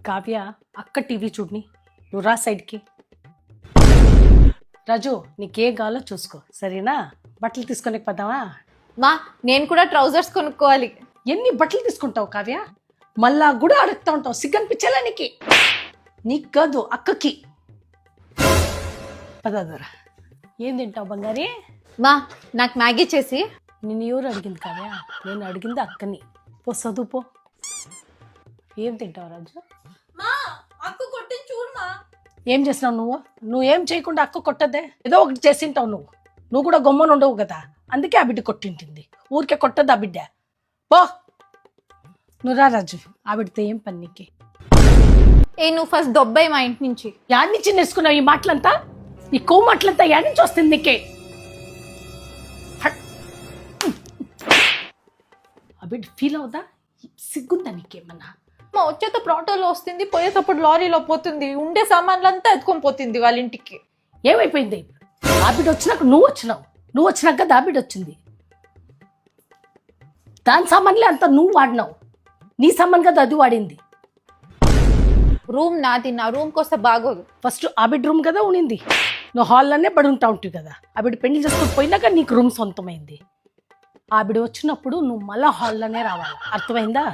కావ్య అక్క టీవీ చూడని నువ్వు రా సైడ్కి. రాజు నీకేం కావాలో చూసుకో సరేనా? బట్టలు తీసుకొని పదావా? మా నేను కూడా ట్రౌజర్స్ కొనుక్కోవాలి. ఎన్ని బట్టలు తీసుకుంటావు కావ్య? మళ్ళా కూడా అడుగుతా ఉంటావు, సిగ్గనిపించేలా నీకు? నీకు కాదు అక్కకి. పదాదరా. ఏం తింటావు బంగారి? మా నాకు మ్యాగీ చేసి. నిన్ను ఎవరు అడిగింది కావ్య? నేను అడిగింది అక్కని. పో చదువుపో. ఏం తింటావు రాజు? ఏం చేసినావు నువ్వు? నువ్వేం చేయకుండా అక్క కొట్టదే. ఏదో ఒకటి చేసింటావు నువ్వు కూడా గొమ్మను ఉండవు కదా, అందుకే ఆ బిడ్డ కొట్టింటుంది. ఊరికే కొట్టదు ఆ బిడ్డ. పో నువ్వు రా రాజు. ఆ బిడ్డతో ఏం పని నీకే? నువ్వు ఫస్ట్ దొబ్బాయి మా ఇంటి నుంచి. యాడ్ నుంచి నేర్చుకున్నావు ఈ మాటలంతా? ఈ కొవ్వు మాటలంతా యాడ్ నుంచి వస్తుంది నీకే? ఆ బిడ్డ ఫీల్ అవుదా? సిగ్గుందా నీకేమన్నా? మా వచ్చేటప్పుడు ఆటోలో వస్తుంది, పోయేటప్పుడు లారీలో పోతుంది, ఉండే సామాన్లంతా ఎత్తుకొని పోతుంది వాళ్ళ ఇంటికి. ఏమైపోయింది? ఆ బిడ్డ వచ్చినాక నువ్వు వచ్చినాక ఆ బిడ్డ వచ్చింది. దాని సామాన్లే అంతా నువ్వు వాడినావు. నీ సామాన్ కదా అది వాడింది. రూమ్ నాది, నా రూమ్కి వస్తే బాగోదు. ఫస్ట్ ఆ బిడ్డ రూమ్ కదా ఉనింది. నువ్వు హాల్లోనే పడి ఉంటా ఉంటావు కదా. ఆ బిడ్డ పెళ్లి చేసుకుని పోయినాక నీకు రూమ్ సొంతమైంది. ఆ బిడ్డ వచ్చినప్పుడు నువ్వు మళ్ళా హాల్లోనే రావాలి, అర్థమైందా?